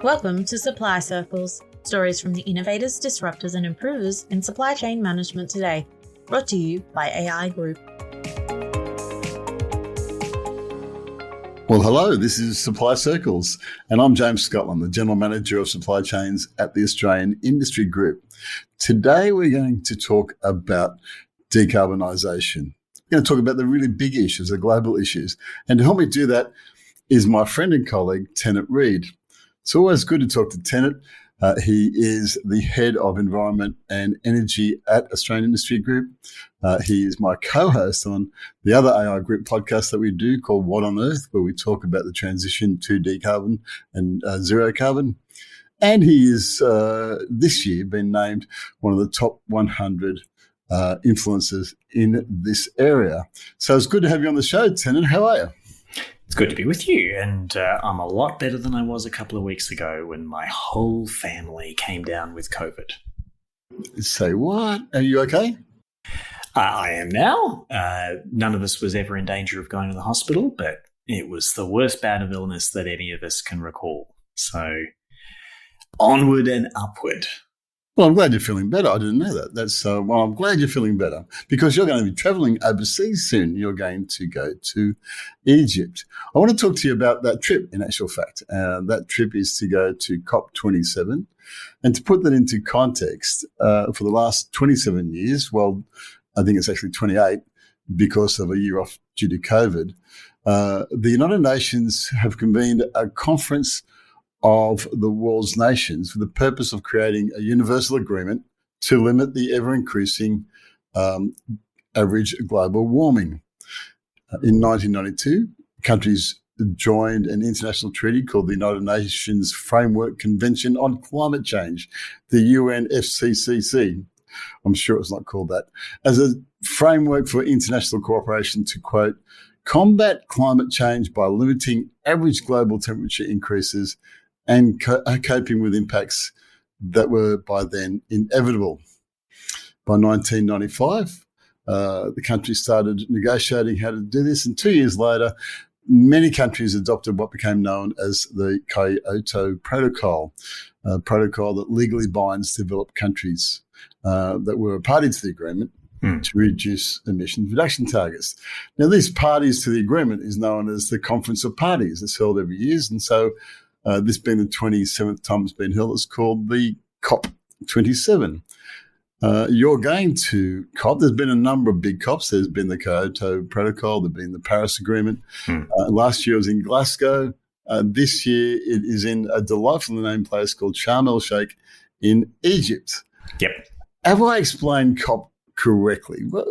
Welcome to Supply Circles, stories from the innovators, disruptors and improvers in supply chain management today, brought to you by AI Group. Well, hello, this is Supply Circles, and I'm James Scotland, the General Manager of Supply Chains at the Australian Industry Group. Today, we're going to talk about decarbonisation. We're going to talk about the really big issues, the global issues. And to help me do that is my friend and colleague, Tennant Reed. It's always good to talk to Tennant. He is the Head of Environment and Energy at Australian Industry Group. He is my co-host on the other AI Group podcast that we do called What on Earth, where we talk about the transition to decarbon and zero carbon. And he is this year been named one of the top 100 influencers in this area. So it's good to have you on the show, Tennant. How are you? It's good to be with you, and I'm a lot better than I was a couple of weeks ago when my whole family came down with COVID. Say what? Are you okay? I am now. None of us was ever in danger of going to the hospital, but it was the worst bout of illness that any of us can recall. So onward and upward. Well, I'm glad you're feeling better. I didn't know that. Well, I'm glad you're feeling better because you're going to be traveling overseas soon. You're going to go to Egypt. I want to talk to you about that trip, in actual fact. That trip is to go to COP27. And to put that into context, for the last 27 years, well, I think it's actually 28 because of a year off due to COVID, the United Nations have convened a conference of the world's nations for the purpose of creating a universal agreement to limit the ever-increasing average global warming. In 1992, countries joined an international treaty called the United Nations Framework Convention on Climate Change, the UNFCCC. I'm sure it's not called that, as a framework for international cooperation to, quote, combat climate change by limiting average global temperature increases and coping with impacts that were by then inevitable. By 1995, the country started negotiating how to do this, and 2 years later, many countries adopted what became known as the Kyoto Protocol, a protocol that legally binds developed countries that were a party to the agreement to reduce emissions reduction targets. Now, these parties to the agreement is known as the Conference of Parties. It's held every year, and so this being the 27th time it's been held, it's called the COP27. You're going to COP. There's been a number of big COPs. There's been the Kyoto Protocol. There's been the Paris Agreement. Last year it was in Glasgow. This year it is in a delightfully named place called Sharm el-Sheikh in Egypt. Yep. Have I explained COP correctly? Well,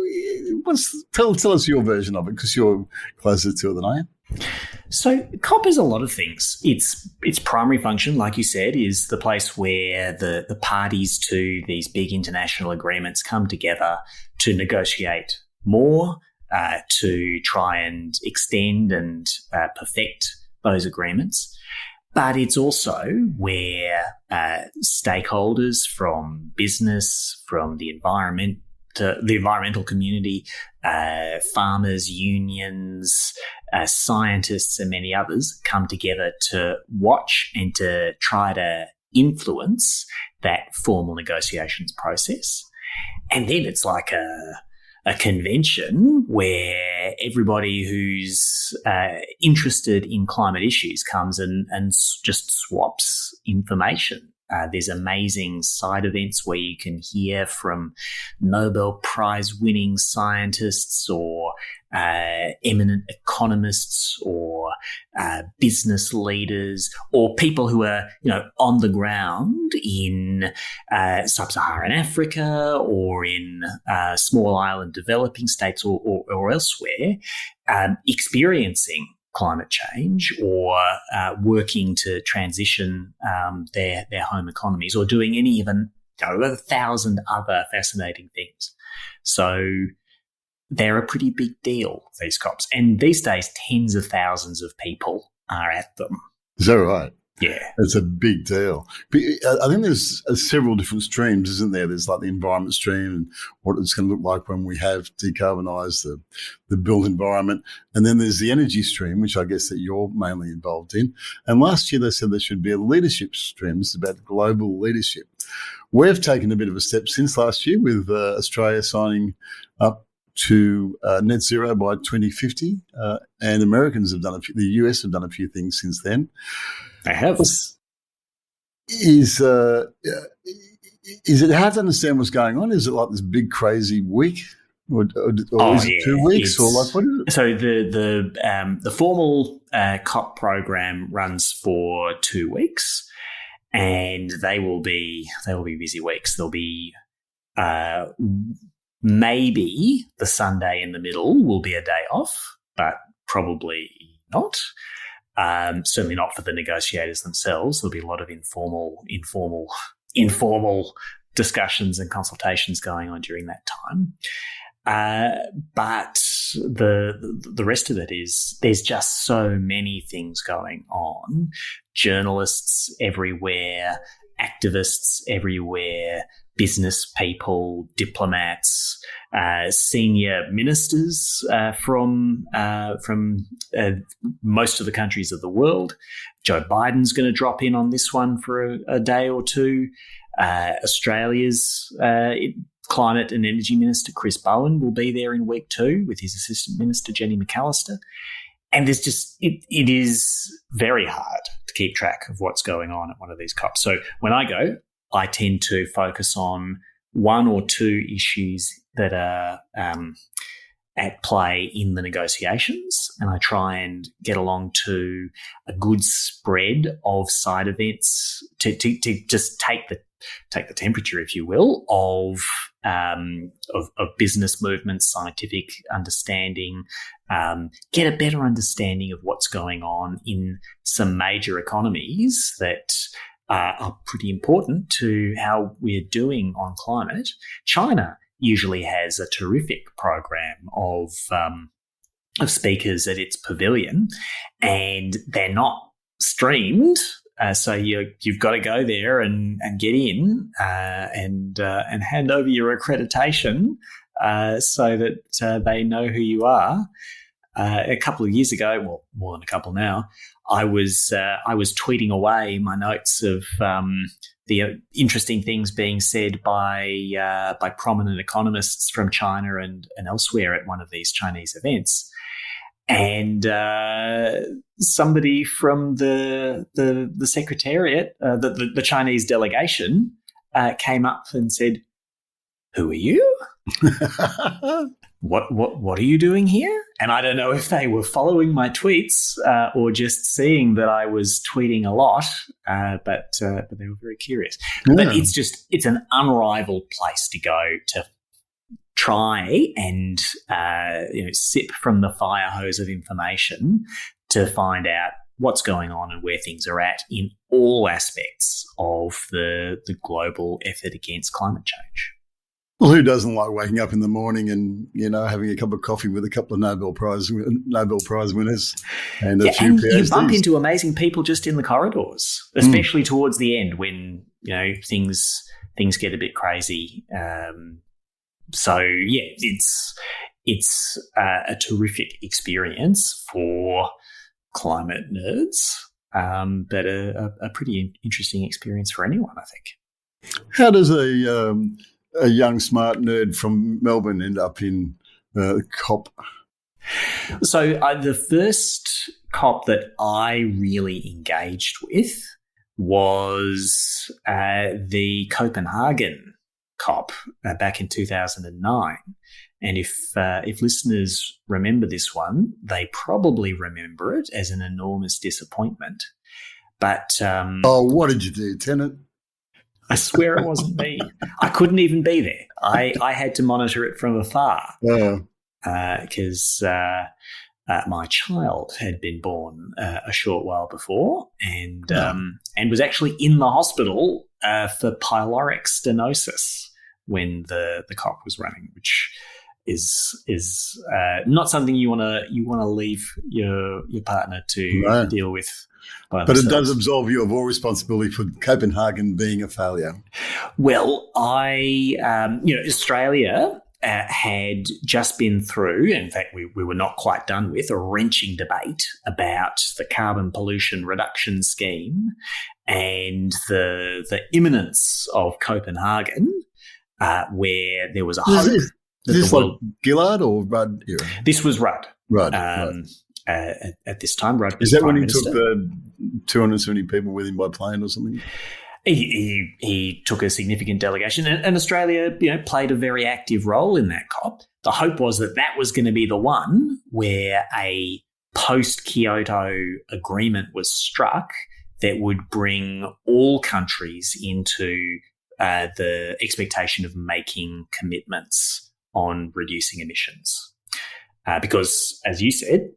tell us your version of it because you're closer to it than I am. So COP is a lot of things. Its primary function, like you said, is the place where the parties to these big international agreements come together to negotiate more, to try and extend and perfect those agreements. But it's also where stakeholders from business, from the environment, to the environmental community, farmers, unions, scientists and many others come together to watch and to try to influence that formal negotiations process. And then it's like a convention where everybody who's interested in climate issues comes and just swaps information. There's amazing side events where you can hear from Nobel Prize winning scientists or eminent economists or business leaders or people who are, on the ground in sub-Saharan Africa or in small island developing states or elsewhere, experiencing climate change or working to transition their home economies or doing any even 1,000 other fascinating things. So they're a pretty big deal, these COPs. And these days, tens of thousands of people are at them. Is that right? Yeah. It's a big deal. But I think there's several different streams, isn't there? There's like the environment stream and what it's going to look like when we have decarbonised the built environment. And then there's the energy stream, which I guess that you're mainly involved in. And last year they said there should be a leadership stream. It's about global leadership. We've taken a bit of a step since last year with Australia signing up to net zero by 2050, and Americans have done the US have done a few things since then. They have. Is it hard to understand what's going on? Is it like this big crazy week, or is it 2 weeks, or like what is it? So the formal COP program runs for 2 weeks, and they will be busy weeks. There'll be maybe the Sunday in the middle will be a day off, but probably not. Certainly not for the negotiators themselves. There'll be a lot of informal discussions and consultations going on during that time. But the rest of it is there's just so many things going on. Journalists everywhere, activists everywhere, business people, diplomats, senior ministers from most of the countries of the world. Joe Biden's going to drop in on this one for a day or two. Australia's Climate and Energy Minister Chris Bowen will be there in week 2 with his Assistant Minister Jenny McAllister. And there's just it is very hard to keep track of what's going on at one of these COPs. So when I go, I tend to focus on 1 or 2 issues that are at play in the negotiations, and I try and get along to a good spread of side events to just take the temperature, if you will, of business movements, scientific understanding, get a better understanding of what's going on in some major economies that are pretty important to how we're doing on climate. China usually has a terrific program of speakers at its pavilion, and they're not streamed. So you've got to go there and get in and hand over your accreditation so that they know who you are. A couple of years ago, well, more than a couple now, I was tweeting away my notes of the interesting things being said by prominent economists from China and elsewhere at one of these Chinese events. And somebody from the secretariat, the Chinese delegation, came up and said, "Who are you? What are you doing here?" And I don't know if they were following my tweets or just seeing that I was tweeting a lot, but they were very curious. Yeah. But it's an unrivaled place to go to try and sip from the fire hose of information to find out what's going on and where things are at in all aspects of the global effort against climate change. Well, who doesn't like waking up in the morning and, having a cup of coffee with a couple of Nobel Prize winners and a few PhDs? You bump into amazing people just in the corridors, especially towards the end when, things get a bit crazy. So yeah, it's a terrific experience for climate nerds, but a pretty interesting experience for anyone, I think. How does a young smart nerd from Melbourne end up in COP? So the first COP that I really engaged with was the Copenhagen COP back in 2009. And if listeners remember this one, they probably remember it as an enormous disappointment. But what did you do, Tennant? I swear it wasn't me. I couldn't even be there. I had to monitor it from afar because my child had been born a short while before and was actually in the hospital for pyloric stenosis when the COP was running, which is not something you want to leave your partner to deal with by but themselves. It does absolve you of all responsibility for Copenhagen being a failure. Well, Australia had just been through, in fact, we were not quite done with, a wrenching debate about the carbon pollution reduction scheme and the imminence of Copenhagen, where there was a hope. Is this like Gillard or Rudd era? This was Rudd. Rudd. At this time, Rudd was Is that Prime when he Minister. took the 270 people with him by plane or something? He took a significant delegation, and Australia, played a very active role in that COP. The hope was that was going to be the one where a post-Kyoto agreement was struck that would bring all countries into the expectation of making commitments on reducing emissions. Because, as you said,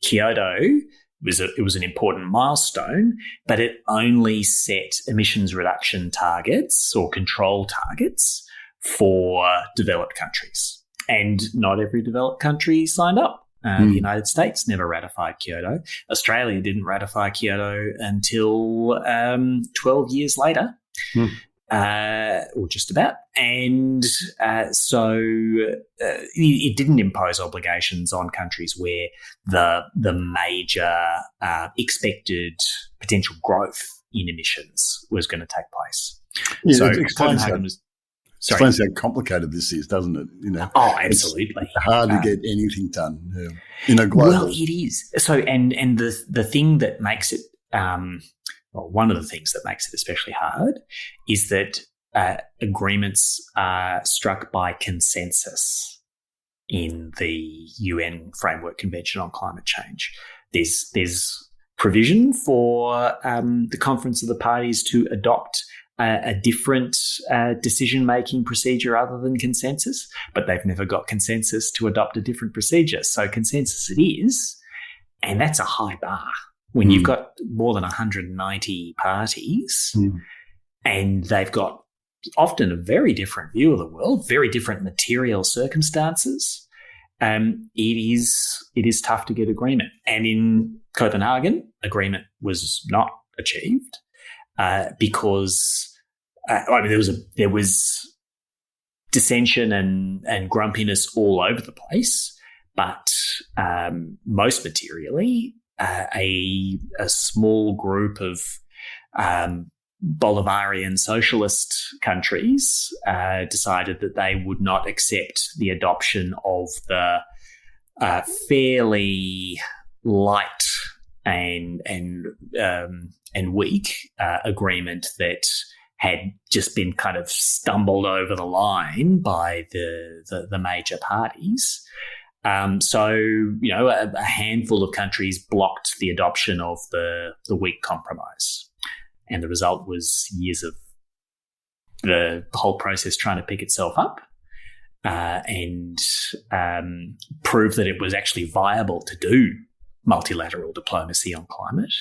Kyoto was an important milestone, but it only set emissions reduction targets or control targets for developed countries. And not every developed country signed up. The United States never ratified Kyoto. Australia didn't ratify Kyoto until 12 years later. Or just about. And so it didn't impose obligations on countries where the major expected potential growth in emissions was going to take place. Yeah, so it explains Copenhagen how complicated this is, doesn't it? Oh, absolutely. It's hard to get anything done. Global. Well, it is. So, and the thing that makes it one of the things that makes it especially hard is that agreements are struck by consensus in the UN Framework Convention on Climate Change. There's provision for the Conference of the Parties to adopt a different decision-making procedure other than consensus, but they've never got consensus to adopt a different procedure. So consensus it is, and that's a high bar. When you've got more than 190 parties and they've got often a very different view of the world, very different material circumstances, it is tough to get agreement. And in Copenhagen, agreement was not achieved because there was dissension and grumpiness all over the place, but most materially, a small group of Bolivarian socialist countries decided that they would not accept the adoption of the fairly light and weak agreement that had just been kind of stumbled over the line by the major parties. So, a handful of countries blocked the adoption of the weak compromise. And the result was years of the whole process trying to pick itself up and prove that it was actually viable to do multilateral diplomacy on climate.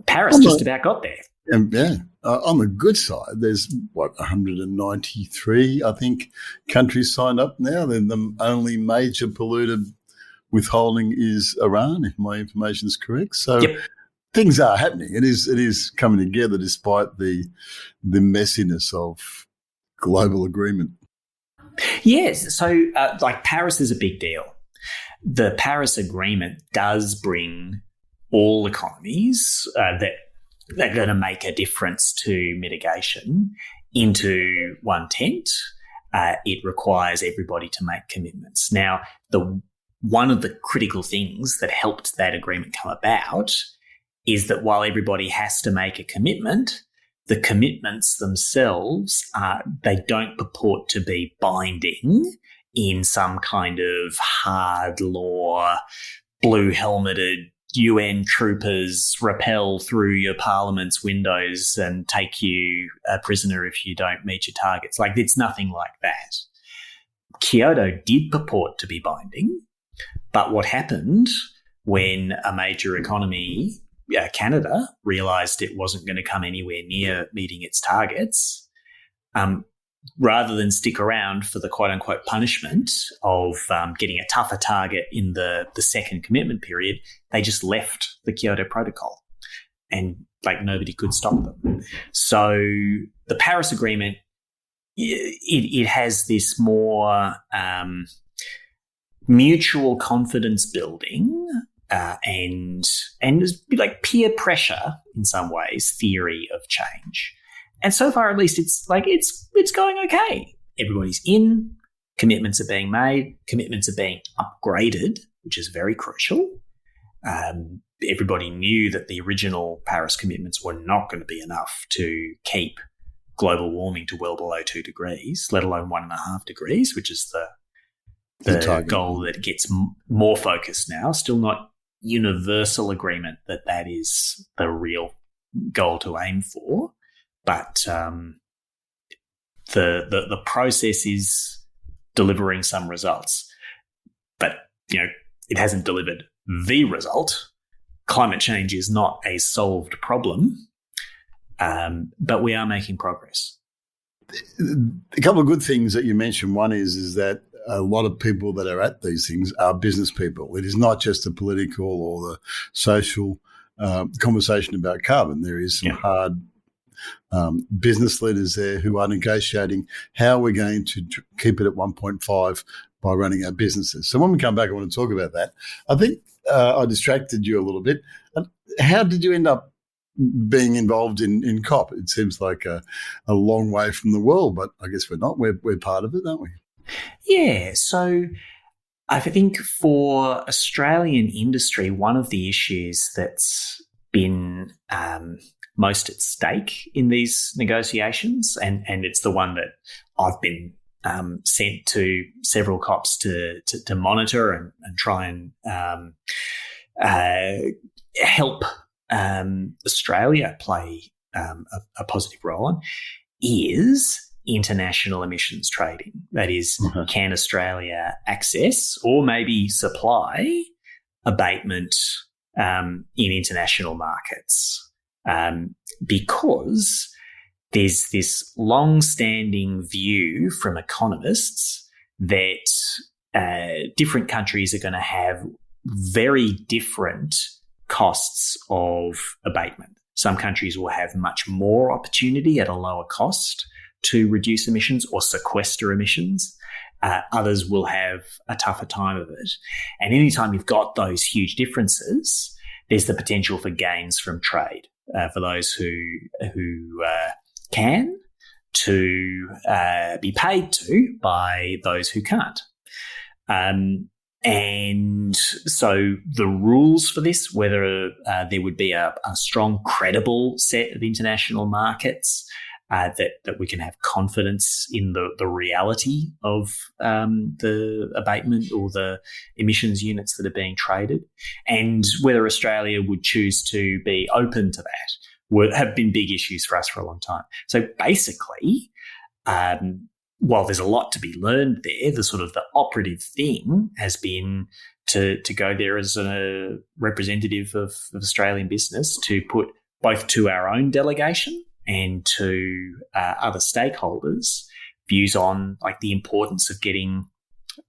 Paris just about got there. On the good side, there's 193, I think, countries signed up now. Then the only major polluter withholding is Iran, if my information is correct. So things are happening. It is coming together despite the messiness of global agreement. Yes. So, Paris is a big deal. The Paris Agreement does bring all economies that they're going to make a difference to mitigation into one tent. It requires everybody to make commitments. Now, one of the critical things that helped that agreement come about is that while everybody has to make a commitment, the commitments themselves, they don't purport to be binding in some kind of hard law, blue-helmeted UN troopers rappel through your parliament's windows and take you a prisoner if you don't meet your targets. It's nothing like that. Kyoto did purport to be binding, but what happened when a major economy, Canada, realised it wasn't going to come anywhere near meeting its targets, rather than stick around for the quote-unquote punishment of getting a tougher target in the second commitment period, they just left the Kyoto Protocol and nobody could stop them. So the Paris Agreement, it has this more mutual confidence building and peer pressure in some ways theory of change. And so far, at least, it's going okay. Everybody's in, commitments are being made, commitments are being upgraded, which is very crucial. Everybody knew that the original Paris commitments were not going to be enough to keep global warming to well below 2 degrees, let alone 1.5 degrees, which is the goal that gets more focused now. Still not universal agreement that is the real goal to aim for. But the process is delivering some results. But, it hasn't delivered the result. Climate change is not a solved problem, but we are making progress. A couple of good things that you mentioned. One is that a lot of people that are at these things are business people. It is not just the political or the social conversation about carbon. There is some hard business leaders there who are negotiating how we're going to keep it at 1.5 by running our businesses. So when we come back, I want to talk about that. I think I distracted you a little bit. How did you end up being involved in COP? It seems like a long way from the world, but I guess we're not. We're part of it, aren't we? Yeah. So I think for Australian industry, one of the issues that's been most at stake in these negotiations, and it's the one that I've been sent to several COPs to monitor and try and help Australia play a positive role on, is international emissions trading. That is, can Australia access or maybe supply abatement in international markets? Because there's this long-standing view from economists that different countries are going to have very different costs of abatement. Some countries will have much more opportunity at a lower cost to reduce emissions or sequester emissions. Others will have a tougher time of it. And anytime you've got those huge differences, there's the potential for gains from trade for those who can, to be paid to by those who can't. And so the rules for this, whether there would be a strong, credible set of international markets that we can have confidence in the reality of the abatement or the emissions units that are being traded, and whether Australia would choose to be open to that, have been big issues for us for a long time. So basically, while there's a lot to be learned there, the operative thing has been to go there as a representative of Australian business, to put both to our own delegation and to other stakeholders views on the importance of getting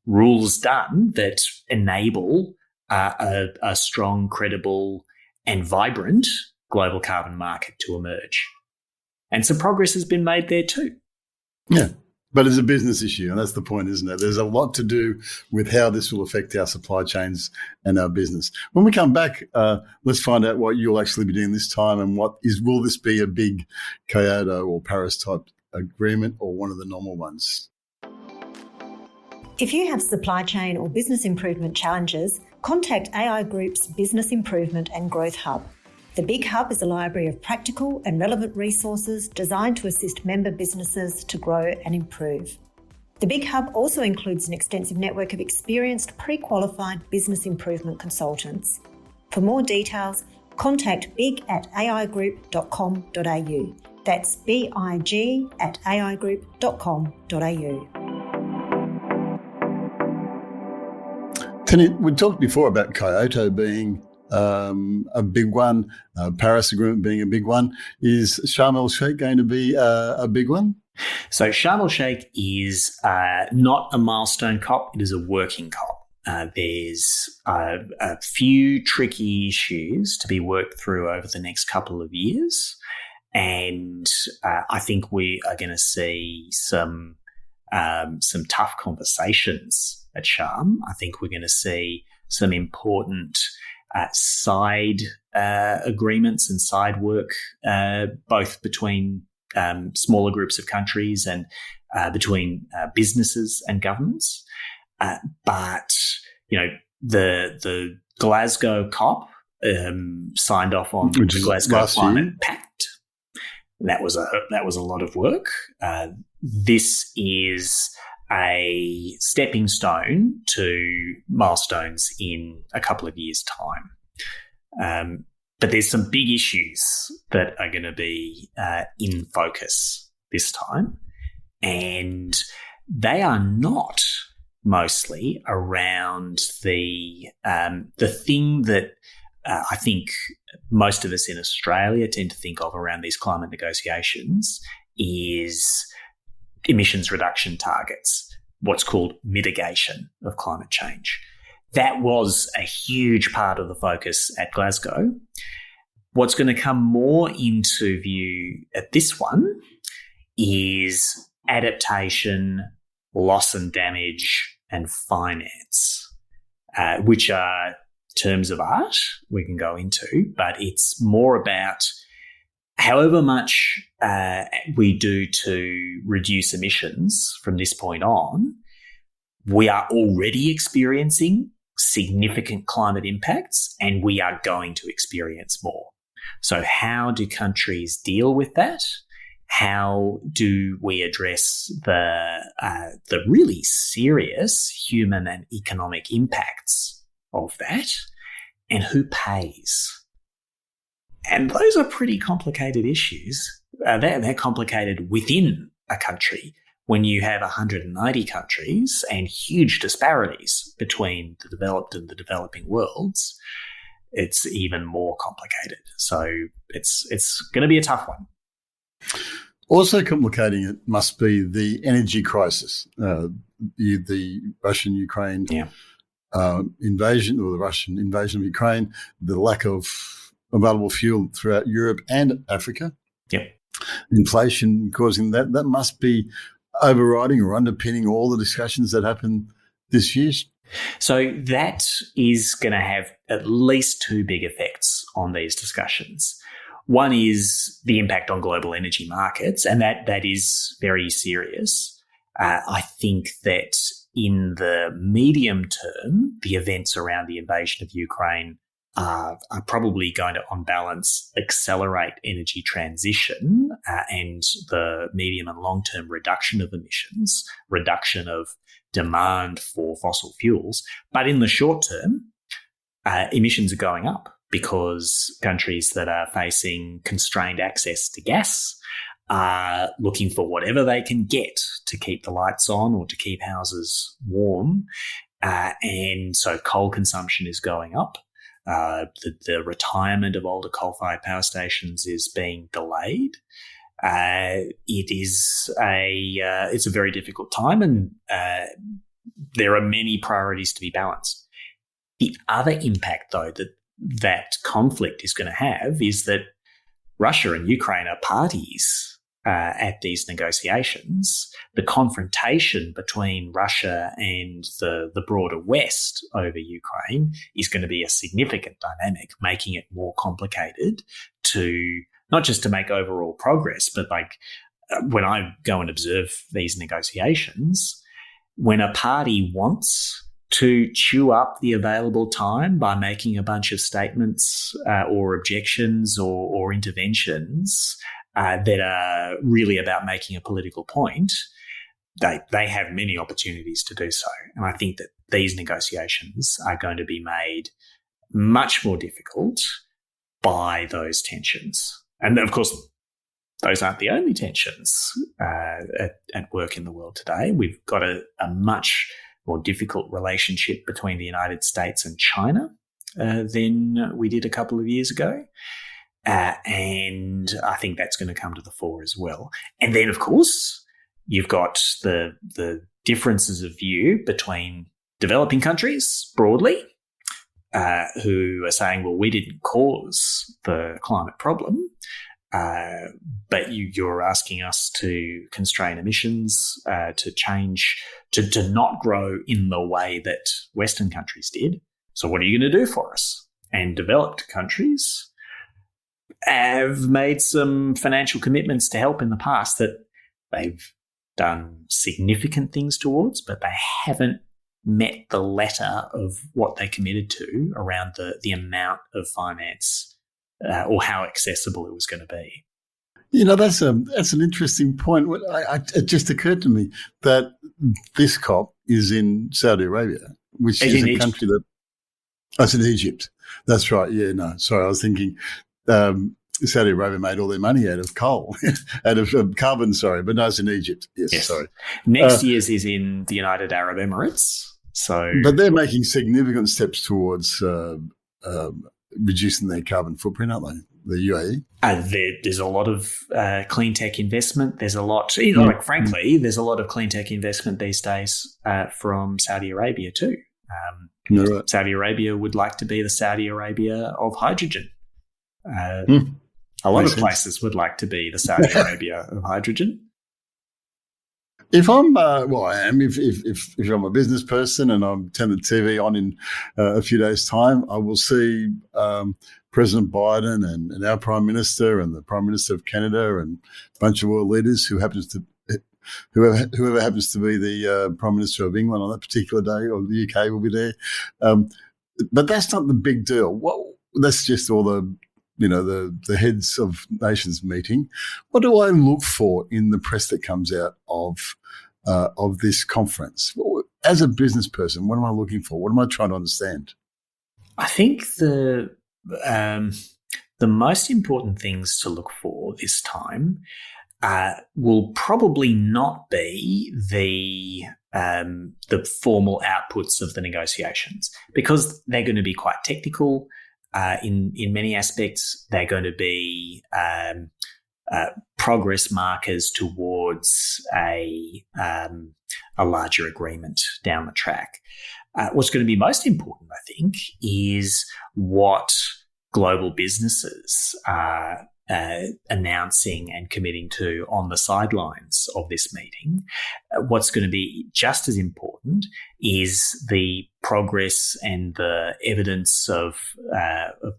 rules done that enable a strong, credible and vibrant global carbon market to emerge. And some progress has been made there too. Yeah. But it's a business issue, and that's the point, isn't it? There's a lot to do with how this will affect our supply chains and our business. When we come back, let's find out what you'll actually be doing this time, and will this be a big Kyoto or Paris type agreement or one of the normal ones? If you have supply chain or business improvement challenges, contact AI Group's Business Improvement and Growth Hub. The Big Hub is a library of practical and relevant resources designed to assist member businesses to grow and improve. The Big Hub also includes an extensive network of experienced, pre-qualified business improvement consultants. For more details, contact big@aigroup.com.au. That's big@aigroup.com.au. Tennant, we talked before about Kyoto being a big one, Paris Agreement being a big one. Is Sharm el Sheikh going to be a big one? So Sharm el-Sheikh is not a milestone COP, it is a working COP. There's a few tricky issues to be worked through over the next couple of years. And I think we are going to see some tough conversations at Sharm. I think we're going to see some important side agreements and side work, both between smaller groups of countries and between businesses and governments. But the Glasgow COP signed off on the Glasgow Climate Pact. That was a lot of work. This is a stepping stone to milestones in a couple of years' time. But there's some big issues that are going to be in focus this time, and they are not mostly around the thing that I think most of us in Australia tend to think of around these climate negotiations is emissions reduction targets, what's called mitigation of climate change. That was a huge part of the focus at Glasgow. What's going to come more into view at this one is adaptation, loss and damage, and finance, which are terms of art we can go into, but it's more about however much we do to reduce emissions from this point on, we are already experiencing significant climate impacts and we are going to experience more. So how do countries deal with that? How do we address the really serious human and economic impacts of that? And who pays? And those are pretty complicated issues. They're complicated within a country. When you have 190 countries and huge disparities between the developed and the developing worlds, it's even more complicated. So it's going to be a tough one. Also complicating it must be the energy crisis, the Russian-Ukraine invasion, or the Russian invasion of Ukraine, the lack of available fuel throughout Europe and Africa. Yep. Inflation causing that. That must be overriding or underpinning all the discussions that happen this year. So that is going to have at least two big effects on these discussions. One is the impact on global energy markets, and that is very serious. I think that in the medium term, the events around the invasion of Ukraine are probably going to, on balance, accelerate energy transition and the medium and long-term reduction of emissions, reduction of demand for fossil fuels. But in the short term, emissions are going up because countries that are facing constrained access to gas are looking for whatever they can get to keep the lights on or to keep houses warm. And so coal consumption is going up. The retirement of older coal-fired power stations is being delayed. It's a very difficult time, and there are many priorities to be balanced. The other impact, though, that conflict is going to have is that Russia and Ukraine are parties at these negotiations. The confrontation between Russia and the broader West over Ukraine is going to be a significant dynamic, making it more complicated to not just to make overall progress, but when I go and observe these negotiations, when a party wants to chew up the available time by making a bunch of statements or objections or interventions that are really about making a political point, they have many opportunities to do so. And I think that these negotiations are going to be made much more difficult by those tensions. And of course, those aren't the only tensions at work in the world today. We've got a much more difficult relationship between the United States and China than we did a couple of years ago. And I think that's going to come to the fore as well. And then, of course, You've got the differences of view between developing countries broadly, who are saying, well, we didn't cause the climate problem, but you're asking us to constrain emissions, to change, to not grow in the way that Western countries did. So what are you going to do for us? And developed countries have made some financial commitments to help in the past that they've done significant things towards, but they haven't met the letter of what they committed to around the amount of finance or how accessible it was going to be. That's an interesting point. It just occurred to me that this COP is in Saudi Arabia, which is a country that... Oh, it's in Egypt. That's right. Yeah, no, sorry. I was thinking Saudi Arabia made all their money out of coal, out of carbon, sorry. But no, it's in Egypt. Yes. Sorry. Next year's is in the United Arab Emirates. But they're making significant steps towards reducing their carbon footprint, aren't they? The UAE? There's a lot of clean tech investment. There's a lot, frankly, there's a lot of clean tech investment these days from Saudi Arabia too. Right. Saudi Arabia would like to be the Saudi Arabia of hydrogen. A lot of places would like to be the Saudi Arabia of hydrogen. If I'm, I am. If I'm a business person and I'm Tennant TV on in a few days' time, I will see President Biden and our Prime Minister and the Prime Minister of Canada and a bunch of world leaders whoever happens to be the Prime Minister of England on that particular day, or the UK will be there. But that's not the big deal. That's just all the heads of nations meeting. What do I look for in the press that comes out of this conference? As a business person, what am I looking for? What am I trying to understand? I think the most important things to look for this time will probably not be the formal outputs of the negotiations, because they're going to be quite technical. In many aspects, they're going to be progress markers towards a larger agreement down the track. What's going to be most important, I think, is what global businesses are announcing and committing to on the sidelines of this meeting. What's going to be just as important is the progress and the evidence of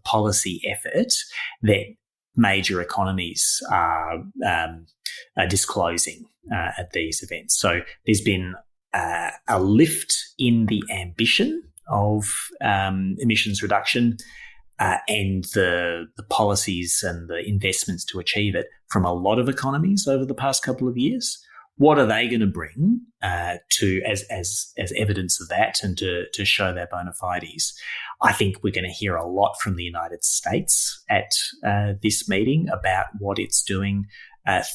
policy effort that major economies are disclosing at these events. So there's been a lift in the ambition of emissions reduction and the policies and the investments to achieve it from a lot of economies over the past couple of years. What are they going to bring to as evidence of that and to show their bona fides? I think we're going to hear a lot from the United States at this meeting about what it's doing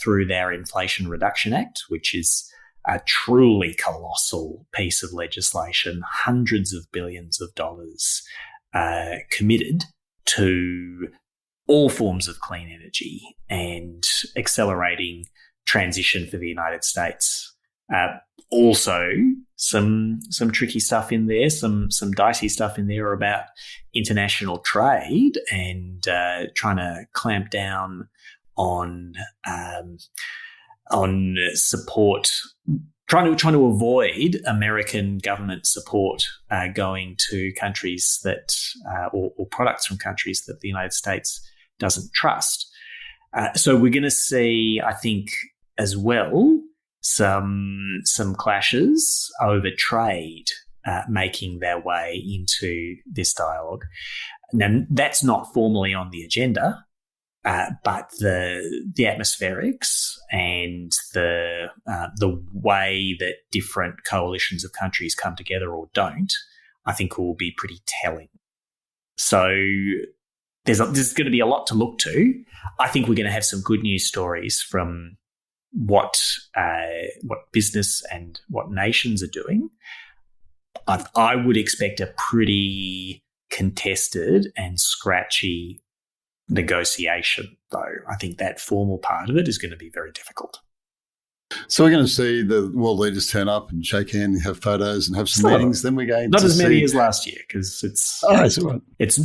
through their Inflation Reduction Act, which is a truly colossal piece of legislation, hundreds of billions of dollars committed to all forms of clean energy and accelerating transition for the United States. Also, some tricky stuff in there, some dicey stuff in there about international trade and trying to clamp down on support. Trying to avoid American government support going to countries that or products from countries that the United States doesn't trust. So we're going to see, I think, as well, some clashes over trade making their way into this dialogue. Now, that's not formally on the agenda. But the atmospherics and the way that different coalitions of countries come together or don't, I think will be pretty telling. So there's going to be a lot to look to. I think we're going to have some good news stories from what business and what nations are doing. I would expect a pretty contested and scratchy negotiation, though. I think that formal part of it is going to be very difficult. So we're going to see the world leaders turn up and shake hands, have photos, and have some meetings. Then we're going not to as many see... as last year because it's that's all right. It's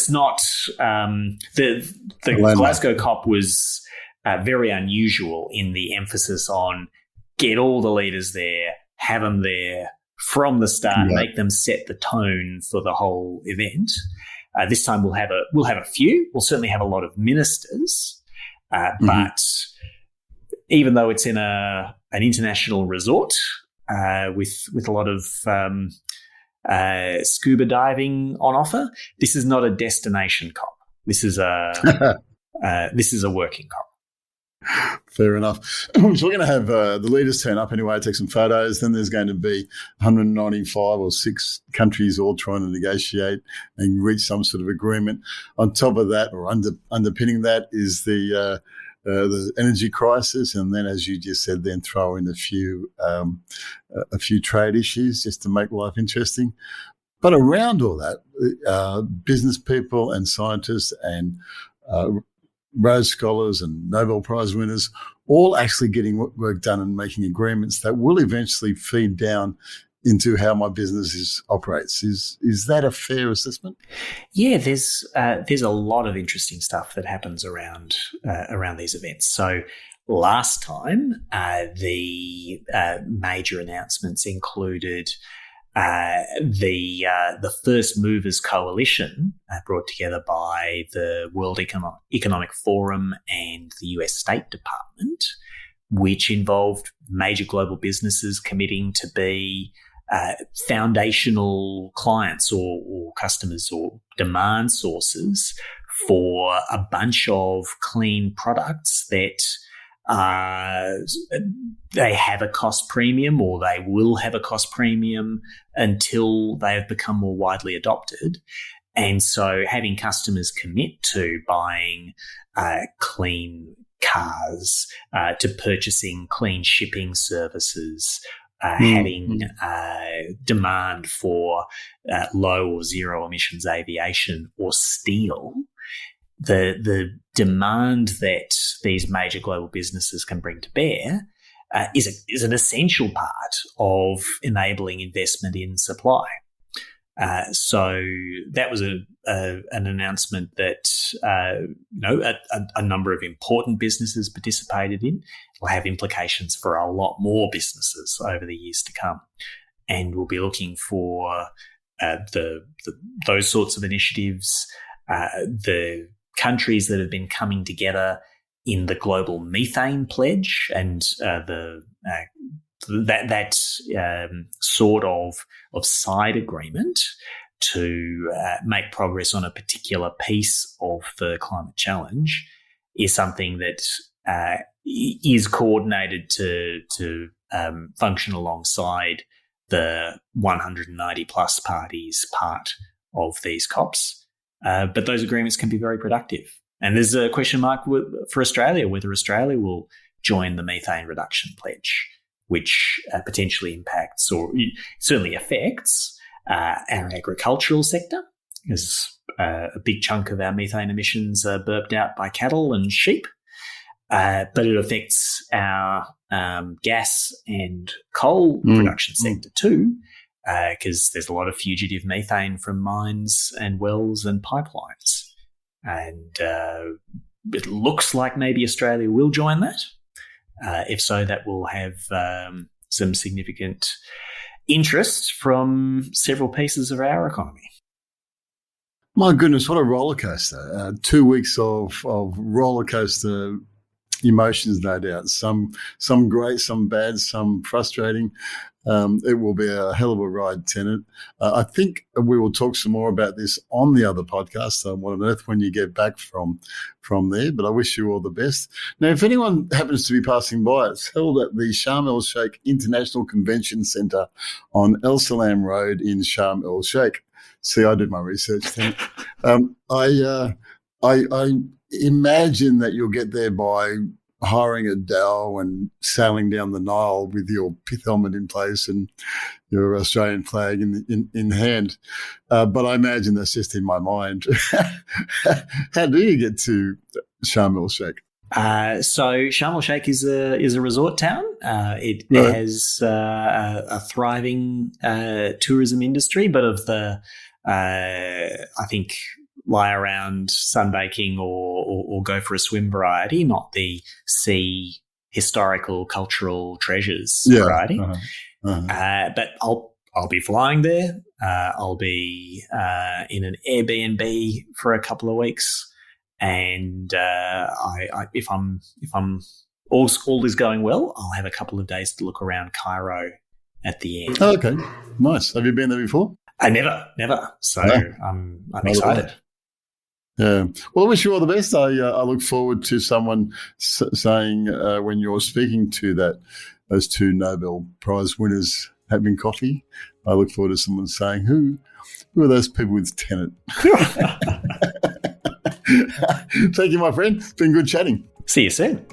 not the Glasgow COP was very unusual in the emphasis on get all the leaders there, have them there from the start, make them set the tone for the whole event. This time we'll have a few. We'll certainly have a lot of ministers, but even though it's in an international resort with a lot of scuba diving on offer, this is not a destination COP. This is a working COP. Fair enough. So we're going to have the leaders turn up anyway, take some photos. Then there's going to be 195 or 6 countries all trying to negotiate and reach some sort of agreement. On top of that, or underpinning that, is the energy crisis, and then, as you just said, then throw in a few trade issues just to make life interesting. But around all that, business people and scientists and Rhodes Scholars and Nobel Prize winners all actually getting work done and making agreements that will eventually feed down into how my business operates. Is that a fair assessment? Yeah, there's a lot of interesting stuff that happens around these events. So last time, the major announcements included the First Movers Coalition brought together by the World Economic Forum and the US State Department, which involved major global businesses committing to be foundational clients or customers or demand sources for a bunch of clean products that they have a cost premium, or they will have a cost premium until they have become more widely adopted. And so having customers commit to buying clean cars, to purchasing clean shipping services, having demand for low or zero emissions aviation or steel, the demand that these major global businesses can bring to bear is an essential part of enabling investment in supply. So that was an announcement that a number of important businesses participated in. Will have implications for a lot more businesses over the years to come, and we'll be looking for those sorts of initiatives. The countries that have been coming together in the global methane pledge and that sort of side agreement to make progress on a particular piece of the climate challenge is something that is coordinated to function alongside the 190 plus parties part of these COPs. But those agreements can be very productive. And there's a question mark for Australia, whether Australia will join the methane reduction pledge, which potentially impacts or certainly affects our agricultural sector, because a big chunk of our methane emissions are burped out by cattle and sheep. But it affects our gas and coal production sector too, because there's a lot of fugitive methane from mines and wells and pipelines. And it looks like maybe Australia will join that. If so, that will have some significant interest from several pieces of our economy. My goodness, what a roller coaster. 2 weeks of roller coaster emotions, no doubt. Some great, some bad, some frustrating. It will be a hell of a ride, Tennant. I think we will talk some more about this on the other podcast, What on Earth, when you get back from there. But I wish you all the best. Now, if anyone happens to be passing by, it's held at the Sharm el-Sheikh International Convention Centre on El Salam Road in Sharm el-Sheikh. See, I did my research, Tennant. I imagine that you'll get there by hiring a dhow and sailing down the Nile with your pith helmet in place and your Australian flag in hand. But I imagine that's just in my mind. How do you get to Sharm el-Sheikh? So Sharm el Sheikh is a resort town. It Right. has a thriving tourism industry, but of the I think lie around sunbaking or go for a swim variety, not the sea historical cultural treasures variety. But I'll be flying there. I'll be in an Airbnb for a couple of weeks. And if all is going well, I'll have a couple of days to look around Cairo at the end. Oh, okay, nice. Have you been there before? I never. So I'm excited. Yeah. Well, I wish you all the best. I look forward to someone saying when you're speaking to those two Nobel Prize winners having coffee. I look forward to someone saying, "Who are those people with Tennant?" Thank you, my friend. It's been good chatting. See you soon.